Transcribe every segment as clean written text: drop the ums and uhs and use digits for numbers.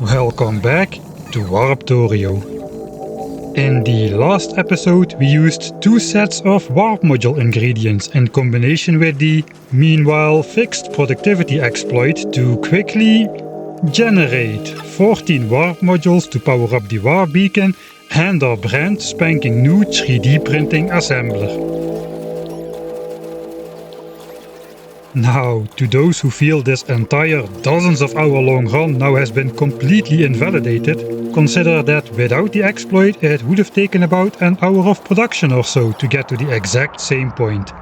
Welcome back to Warptorio. In the last episode we used 2 sets of warp module ingredients in combination with the meanwhile fixed productivity exploit to quickly generate 14 warp modules to power up the warp beacon and our brand spanking new 3D printing assembler. Now, to those who feel this entire dozens of hour long run now has been completely invalidated, consider that without the exploit it would have taken about an hour of production or so to get to the exact same point.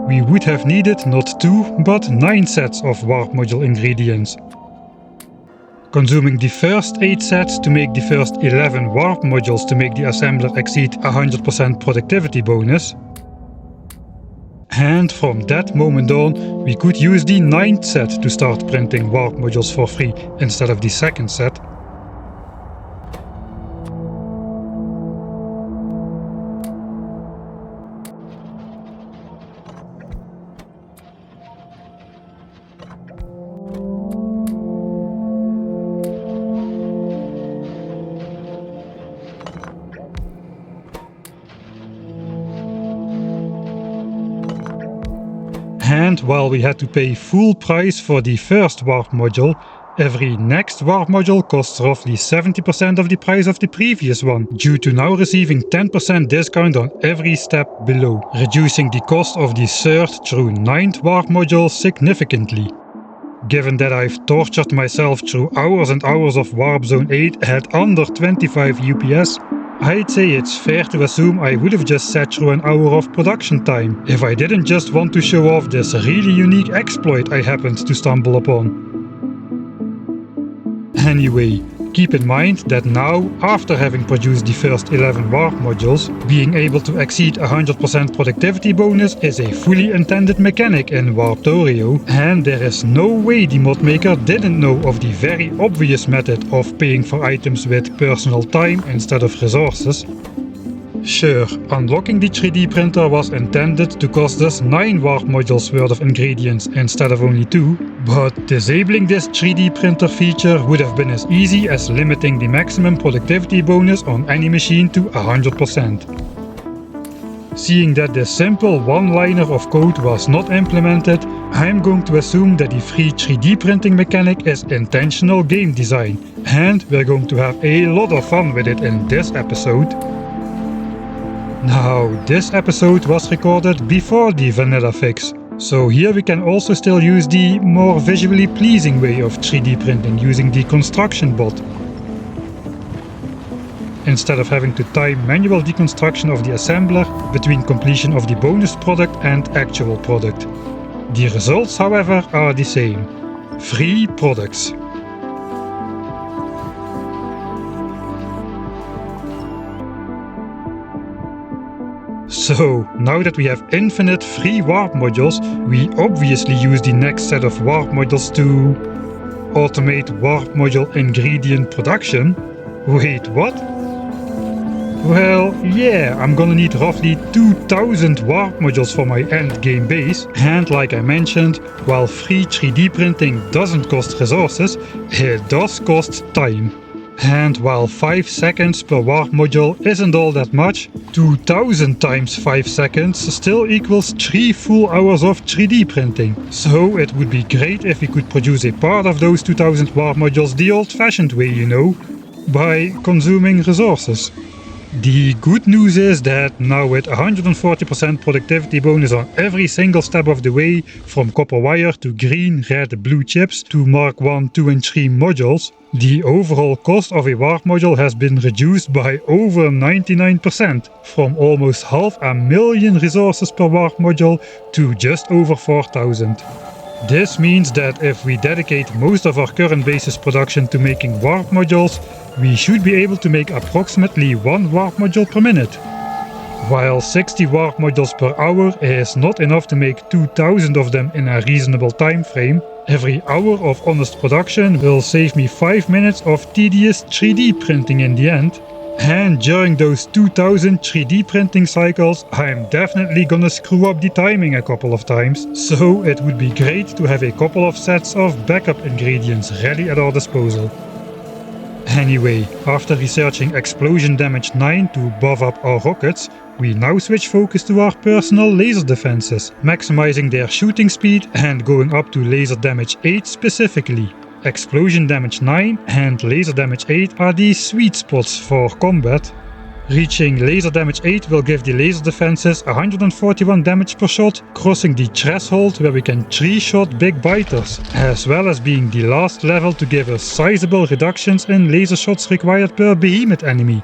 We would have needed not 2 but 9 sets of warp module ingredients. Consuming the first 8 sets to make the first 11 warp modules to make the assembler exceed 100% productivity bonus. And from that moment on, we could use the 9th set to start printing warp modules for free instead of the 2nd set. And while we had to pay full price for the first warp module, every next warp module costs roughly 70% of the price of the previous one, due to now receiving 10% discount on every step below, reducing the cost of the 3rd through 9th warp module significantly. Given that I've tortured myself through hours and hours of Warp Zone 8 at under 25 UPS, I'd say it's fair to assume I would have just sat through an hour of production time if I didn't just want to show off this really unique exploit I happened to stumble upon. Anyway, keep in mind that now, after having produced the first 11 warp modules, being able to exceed 100% productivity bonus is a fully intended mechanic in Warptorio, and there is no way the mod maker didn't know of the very obvious method of paying for items with personal time instead of resources. Sure, unlocking the 3D printer was intended to cost us 9 warp modules worth of ingredients instead of only 2, but disabling this 3D printer feature would have been as easy as limiting the maximum productivity bonus on any machine to 100%. Seeing that this simple one-liner of code was not implemented, I'm going to assume that the free 3D printing mechanic is intentional game design, and we're going to have a lot of fun with it in this episode. Now, this episode was recorded before the vanilla fix, so here we can also still use the more visually pleasing way of 3D printing using the construction bot, instead of having to time manual deconstruction of the assembler between completion of the bonus product and actual product. The results, however, are the same: free products. So, now that we have infinite free warp modules, we obviously use the next set of warp modules to automate warp module ingredient production. Wait, what? Well, yeah, I'm gonna need roughly 2000 warp modules for my endgame base, and like I mentioned, while free 3D printing doesn't cost resources, it does cost time. And while 5 seconds per warp module isn't all that much, 2000 times 5 seconds still equals 3 full hours of 3D printing. So it would be great if we could produce a part of those 2000 warp modules the old-fashioned way, you know, by consuming resources. The good news is that now with 140% productivity bonus on every single step of the way, from copper wire to green, red, blue chips to Mark 1, 2 and 3 modules, the overall cost of a warp module has been reduced by over 99%, from almost 500,000 resources per warp module to just over 4,000. This means that if we dedicate most of our current basis production to making warp modules, we should be able to make approximately 1 warp module per minute. While 60 warp modules per hour is not enough to make 2000 of them in a reasonable time frame, every hour of honest production will save me 5 minutes of tedious 3D printing in the end. And during those 2000 3D printing cycles, I'm definitely gonna screw up the timing a couple of times, so it would be great to have a couple of sets of backup ingredients ready at our disposal. Anyway, after researching Explosion Damage 9 to buff up our rockets, we now switch focus to our personal laser defenses, maximizing their shooting speed and going up to laser damage 8 specifically. Explosion Damage 9 and Laser Damage 8 are the sweet spots for combat. Reaching Laser Damage 8 will give the laser defenses 141 damage per shot, crossing the threshold where we can 3-shot big biters, as well as being the last level to give us sizable reductions in laser shots required per behemoth enemy.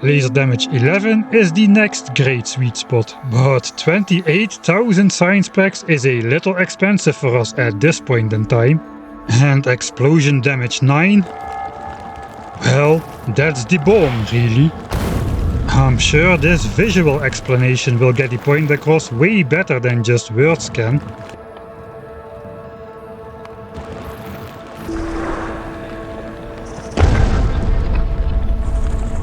Laser Damage 11 is the next great sweet spot, but 28,000 science packs is a little expensive for us at this point in time. And Explosion Damage 9? Well, that's the bomb, really. I'm sure this visual explanation will get the point across way better than just words can.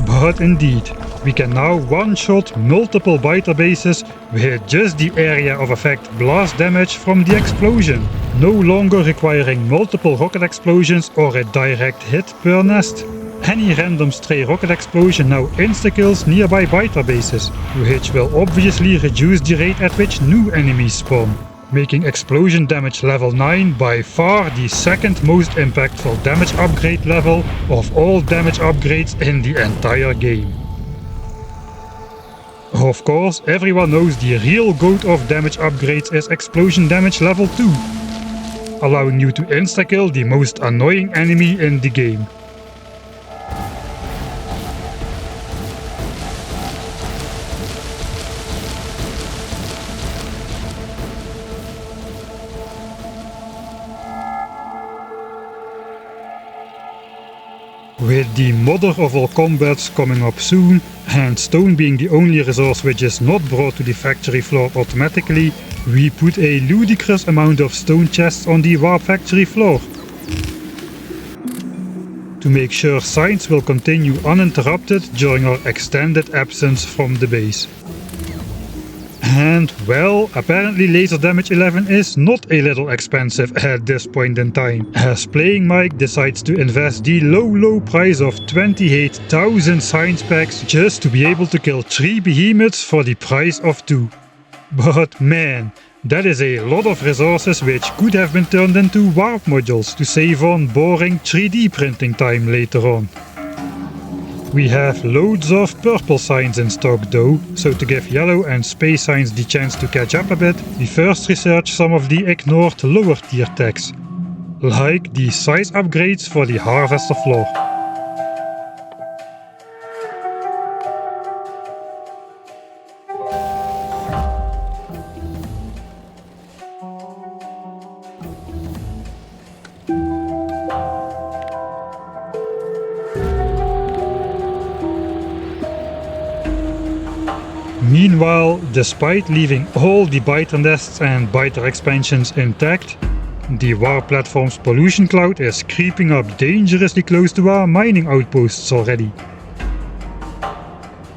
But indeed, we can now one-shot multiple biter bases with just the area of effect blast damage from the explosion, no longer requiring multiple rocket explosions or a direct hit per nest. Any random stray rocket explosion now insta-kills nearby biter bases, which will obviously reduce the rate at which new enemies spawn, making Explosion Damage level 9 by far the second most impactful damage upgrade level of all damage upgrades in the entire game. Of course, everyone knows the real goat of damage upgrades is Explosion Damage level 2, allowing you to insta-kill the most annoying enemy in the game. With the mother of all combats coming up soon, and stone being the only resource which is not brought to the factory floor automatically, we put a ludicrous amount of stone chests on the warp factory floor, to make sure science will continue uninterrupted during our extended absence from the base. And well, apparently Laser Damage 11 is not a little expensive at this point in time, as Playing Mike decides to invest the low price of 28,000 science packs just to be able to kill 3 behemoths for the price of 2. But man, that is a lot of resources which could have been turned into warp modules to save on boring 3D printing time later on. We have loads of purple signs in stock though, so to give yellow and space signs the chance to catch up a bit, we first research some of the ignored lower tier techs, like the size upgrades for the harvester floor. Meanwhile, despite leaving all the biter nests and biter expansions intact, the warp platform's pollution cloud is creeping up dangerously close to our mining outposts already.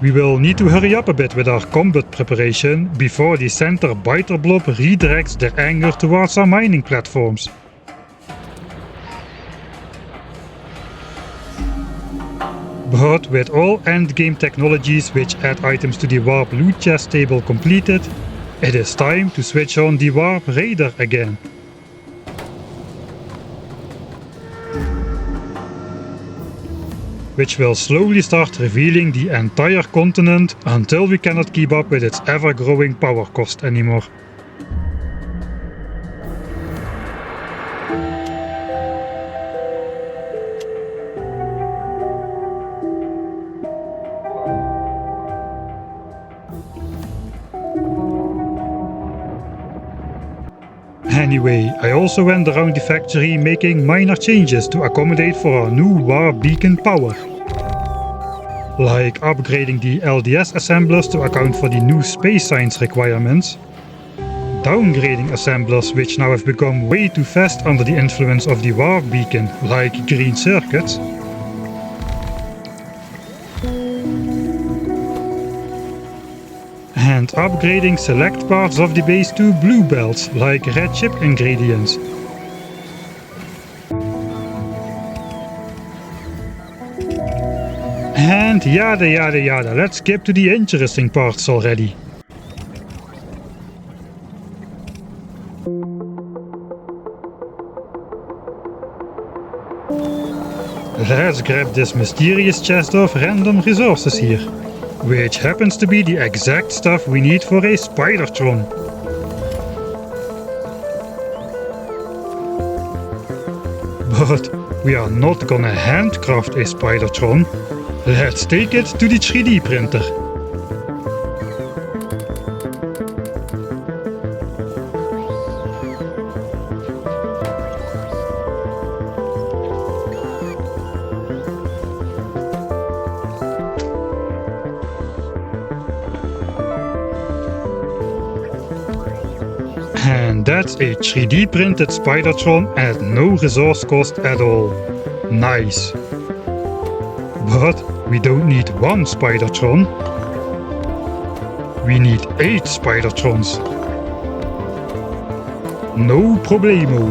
We will need to hurry up a bit with our combat preparation before the center biter blob redirects their anger towards our mining platforms. But with all endgame technologies which add items to the warp loot chest table completed, it is time to switch on the warp radar again. Which will slowly start revealing the entire continent until we cannot keep up with its ever-growing power cost anymore. Anyway, I also went around the factory making minor changes to accommodate for our new warp beacon power. Like upgrading the LDS assemblers to account for the new space science requirements, downgrading assemblers which now have become way too fast under the influence of the warp beacon, like green circuits, and upgrading select parts of the base to blue belts, like red chip ingredients. And yada yada yada, let's skip to the interesting parts already. Let's grab this mysterious chest of random resources here, which happens to be the exact stuff we need for a Spidertron. But we are not gonna handcraft a Spidertron. Let's take it to the 3D printer. And that's a 3D printed Spidertron at no resource cost at all. Nice. But we don't need one Spidertron. We need 8 Spidertrons. No problemo.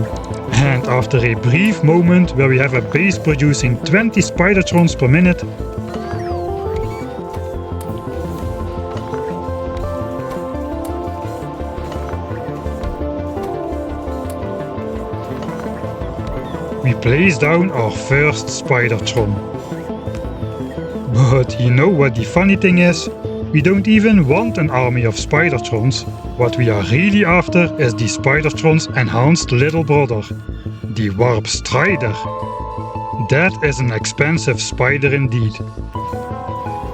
And after a brief moment where we have a base producing 20 Spidertrons per minute, we place down our first Spidertron. But you know what the funny thing is? We don't even want an army of Spidertrons. What we are really after is the Spidertron's enhanced little brother, the Warp Strider. That is an expensive spider indeed.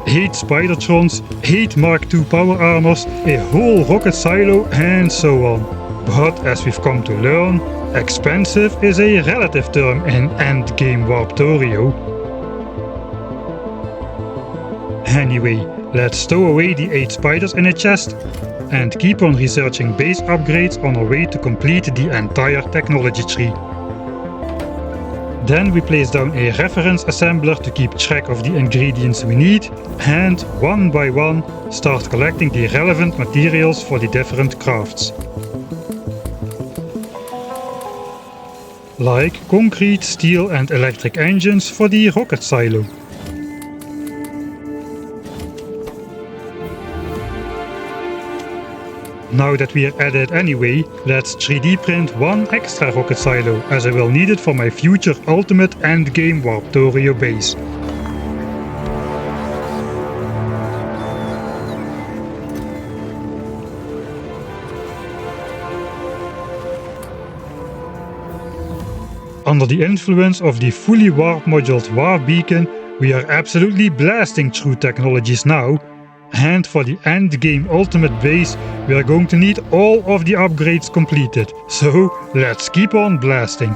8 Spidertrons, 8 Mark II power armors, a whole rocket silo and so on. But as we've come to learn, expensive is a relative term in endgame Warptorio. Anyway, let's stow away the 8 spiders in a chest and keep on researching base upgrades on our way to complete the entire technology tree. Then we place down a reference assembler to keep track of the ingredients we need and, one by one, start collecting the relevant materials for the different crafts. Like concrete, steel and electric engines for the rocket silo. Now that we're at it anyway, let's 3D print one extra rocket silo, as I will need it for my future ultimate endgame Warptorio base. Under the influence of the fully warp moduled warp beacon, we are absolutely blasting through technologies now. And for the endgame ultimate base, we are going to need all of the upgrades completed. So let's keep on blasting.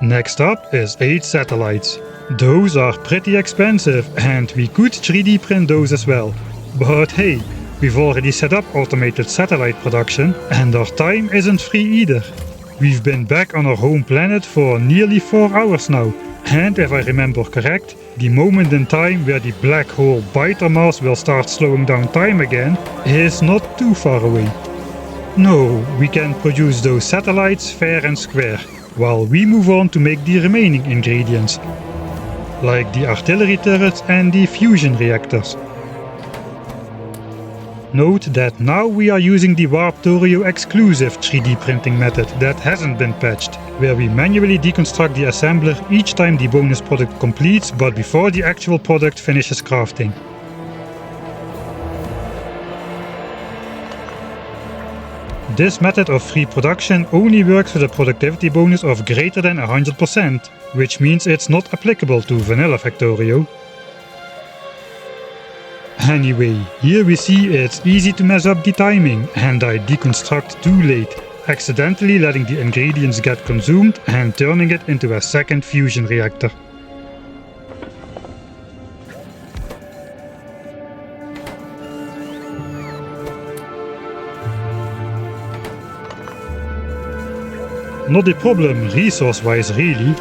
Next up is 8 satellites. Those are pretty expensive and we could 3D print those as well. But hey, we've already set up automated satellite production and our time isn't free either. We've been back on our home planet for nearly 4 hours now. And if I remember correct, the moment in time where the black hole biter mass will start slowing down time again is not too far away. No, we can produce those satellites fair and square, while we move on to make the remaining ingredients, like the artillery turrets and the fusion reactors. Note that now we are using the Warptorio exclusive 3D printing method that hasn't been patched, where we manually deconstruct the assembler each time the bonus product completes but before the actual product finishes crafting. This method of free production only works with a productivity bonus of greater than 100%, which means it's not applicable to vanilla Factorio. Anyway, here we see it's easy to mess up the timing and I deconstruct too late, accidentally letting the ingredients get consumed and turning it into a second fusion reactor. Not a problem resource-wise really,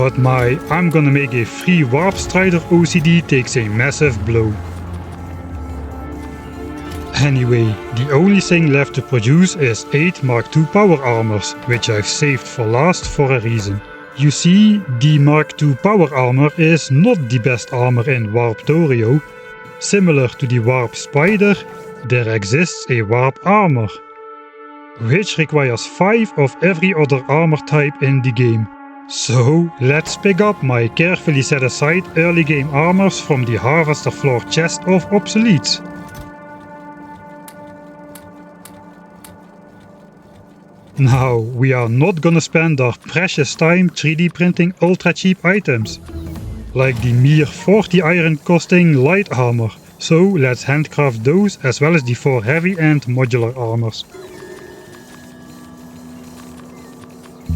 but my I'm gonna make a free Warp Strider OCD takes a massive blow. Anyway, the only thing left to produce is 8 Mark II power armors, which I've saved for last for a reason. You see, the Mark II power armor is not the best armor in Warptorio. Similar to the Warp Spider, there exists a Warp armor, which requires 5 of every other armor type in the game. So, let's pick up my carefully set aside early game armors from the Harvester Floor chest of obsoletes. Now, we are not gonna spend our precious time 3D printing ultra cheap items, like the mere 40 iron costing light armor, so let's handcraft those as well as the 4 heavy and modular armors.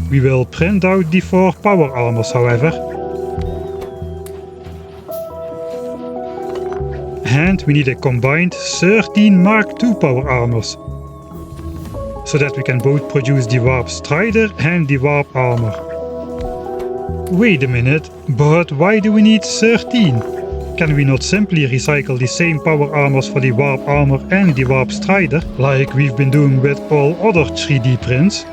We will print out the 4 power armors, however, and we need a combined 13 Mark II power armors, so that we can both produce the Warp Strider and the Warp armor. Wait a minute, but why do we need 13? Can we not simply recycle the same power armors for the Warp armor and the Warp Strider, like we've been doing with all other 3D prints?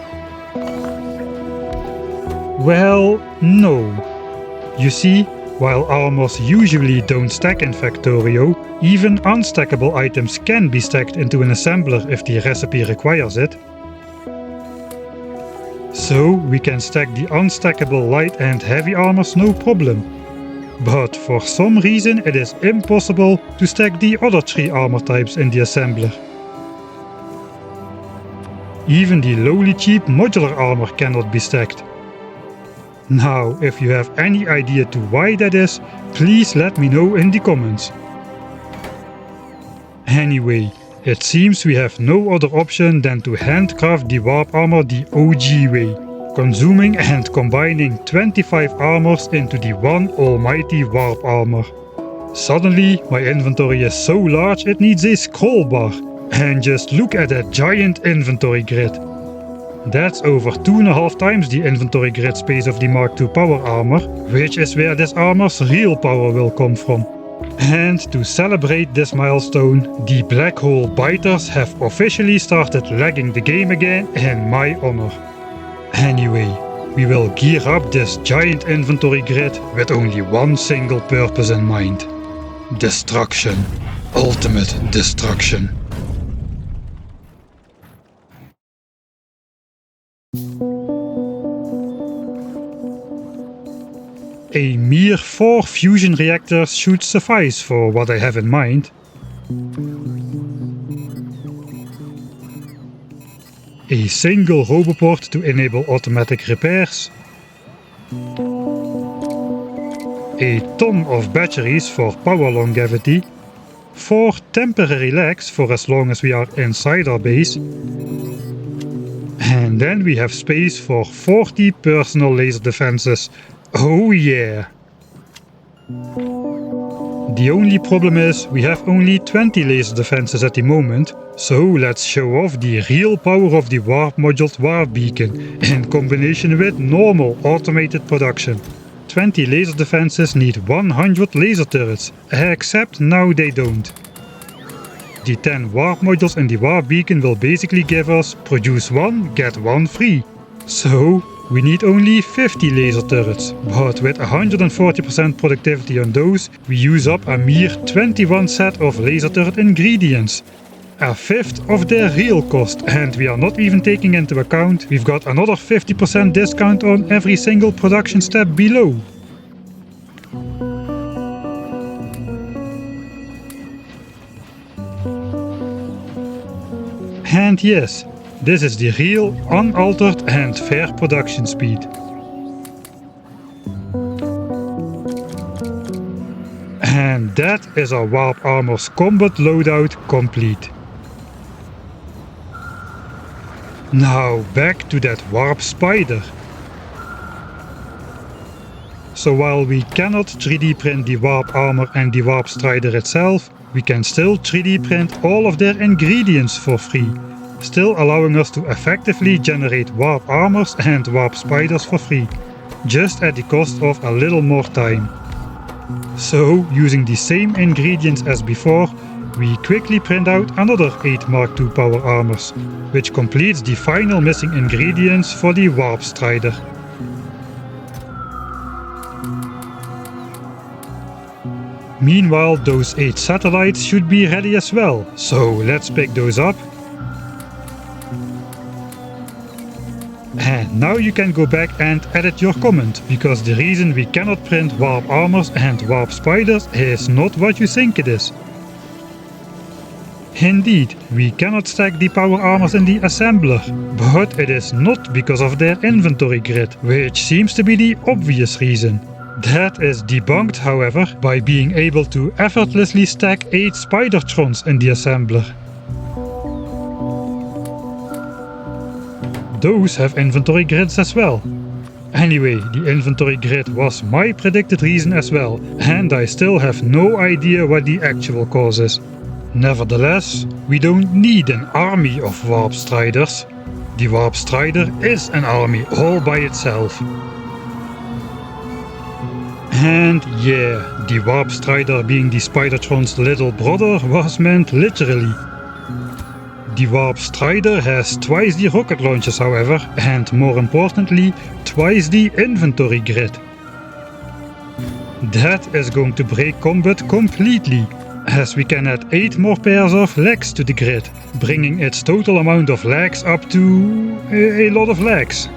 Well, no. You see, while armors usually don't stack in Factorio, even unstackable items can be stacked into an assembler if the recipe requires it. So we can stack the unstackable light and heavy armors no problem. But for some reason it is impossible to stack the other 3 armor types in the assembler. Even the lowly cheap modular armor cannot be stacked. Now, if you have any idea to why that is, please let me know in the comments. Anyway, it seems we have no other option than to handcraft the Warp armor the OG way, consuming and combining 25 armors into the one almighty Warp armor. Suddenly, my inventory is so large it needs a scroll bar, and just look at that giant inventory grid. That's over 2.5 times the inventory grid space of the Mark II power armor, which is where this armor's real power will come from. And to celebrate this milestone, the Black Hole Biters have officially started lagging the game again in my honor. Anyway, we will gear up this giant inventory grid with only one single purpose in mind. Destruction. Ultimate destruction. A mere 4 fusion reactors should suffice for what I have in mind. A single roboport to enable automatic repairs. A ton of batteries for power longevity. 4 temporary legs for as long as we are inside our base. And then we have space for 40 personal laser defenses. Oh yeah! The only problem is we have only 20 laser defenses at the moment, so let's show off the real power of the Warp Module's Warp Beacon in combination with normal automated production. 20 laser defenses need 100 laser turrets, except now they don't. The 10 Warp Modules in the Warp Beacon will basically give us produce 1, get 1 free. So we need only 50 laser turrets, but with 140% productivity on those, we use up a mere 21 set of laser turret ingredients. A fifth of their real cost, and we are not even taking into account we've got another 50% discount on every single production step below. And yes, this is the real, unaltered and fair production speed. And that is our Warp Armor's combat loadout complete. Now back to that Warp Spider. So while we cannot 3D print the Warp Armor and the Warp Strider itself, we can still 3D print all of their ingredients for free, still allowing us to effectively generate Warp Armors and Warp Spiders for free. just at the cost of a little more time. So, using the same ingredients as before, we quickly print out another 8 Mark II power armors, which completes the final missing ingredients for the Warp Strider. Meanwhile, those 8 satellites should be ready as well, so let's pick those up. And now you can go back and edit your comment, because the reason we cannot print warp armors and warp spiders is not what you think it is. Indeed, we cannot stack the power armors in the assembler, but it is not because of their inventory grid, which seems to be the obvious reason. That is debunked, however, by being able to effortlessly stack 8 Spidertrons in the assembler. Those have inventory grids as well. Anyway, the inventory grid was my predicted reason as well, and I still have no idea what the actual cause is. Nevertheless, we don't need an army of Warp Striders. The Warp Strider is an army all by itself. And yeah, the Warp Strider being the Spidertron's little brother was meant literally. The Warp Strider has twice the rocket launches, however, and more importantly, twice the inventory grid. That is going to break combat completely, as we can add 8 more pairs of legs to the grid, bringing its total amount of legs up to a lot of legs.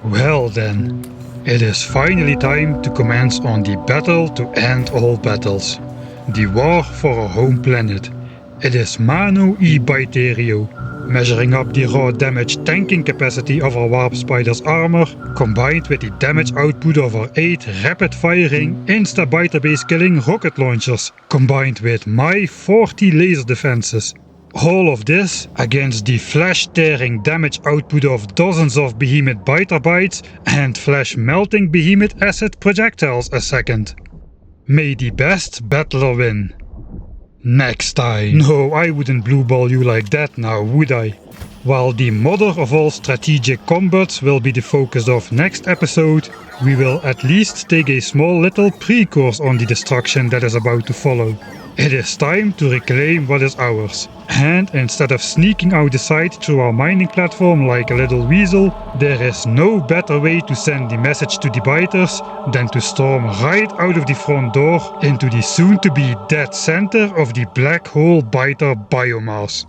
Well then, it is finally time to commence on the battle to end all battles. The war for our home planet. It is Manu e Biterio, measuring up the raw damage tanking capacity of our Warp Spider's armor, combined with the damage output of our 8 rapid-firing, insta-biter-base killing rocket launchers, combined with my 40 laser defenses. All of this against the flesh-tearing damage output of dozens of behemoth biter bites and flesh-melting behemoth acid projectiles a second. May the best battler win. Next time. No, I wouldn't blue ball you like that now, would I? While the mother of all strategic combats will be the focus of next episode, we will at least take a small little pre-course on the destruction that is about to follow. It is time to reclaim what is ours. And instead of sneaking out the side through our mining platform like a little weasel, there is no better way to send the message to the biters than to storm right out of the front door into the soon-to-be dead center of the black hole biter biomass.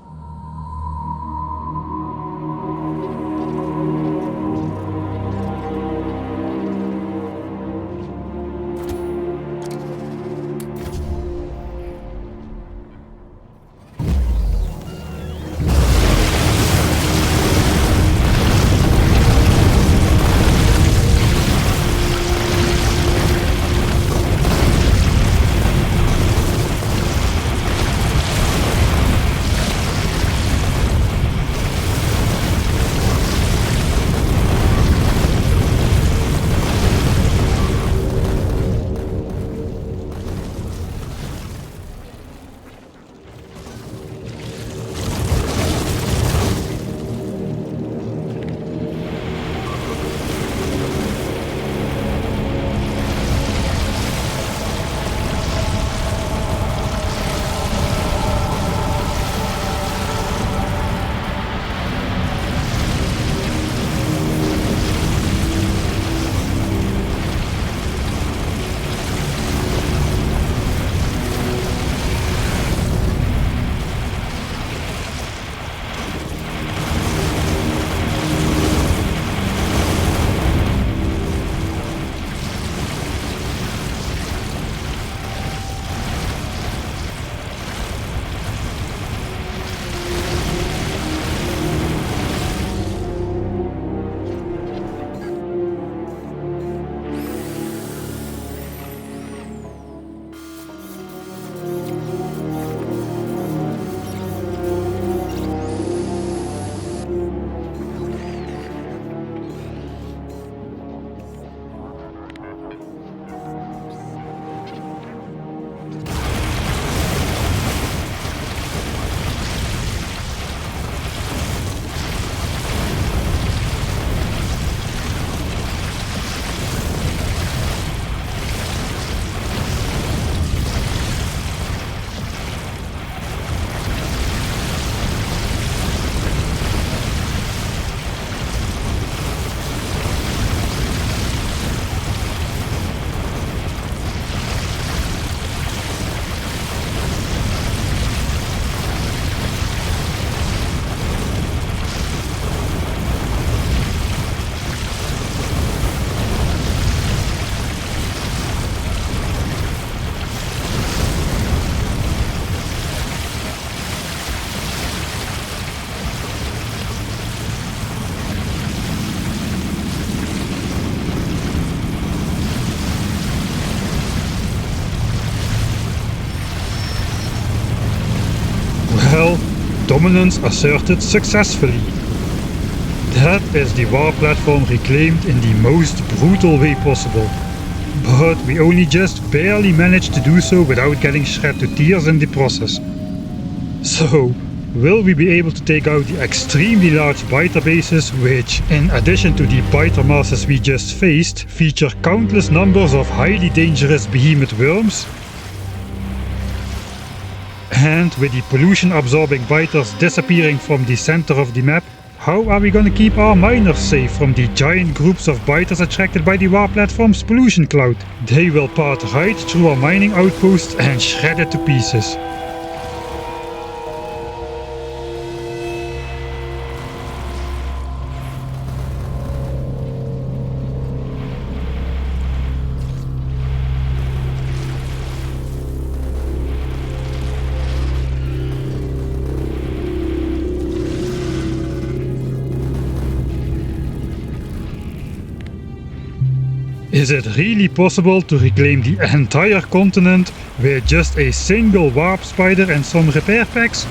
dominance asserted successfully. That is the warp platform reclaimed in the most brutal way possible. But we only just barely managed to do so without getting shred to tears in the process. So, will we be able to take out the extremely large biter bases which, in addition to the biter masses we just faced, feature countless numbers of highly dangerous behemoth worms? And with the pollution absorbing biters disappearing from the center of the map, how are we gonna keep our miners safe from the giant groups of biters attracted by the warp platform's pollution cloud? They will part right through our mining outpost and shred it to pieces. Is it really possible to reclaim the entire continent with just a single warp spider and some repair packs?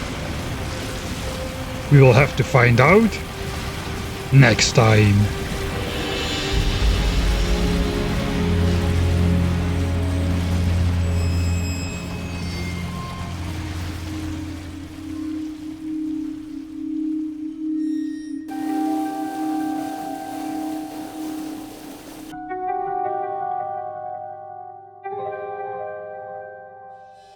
We will have to find out next time.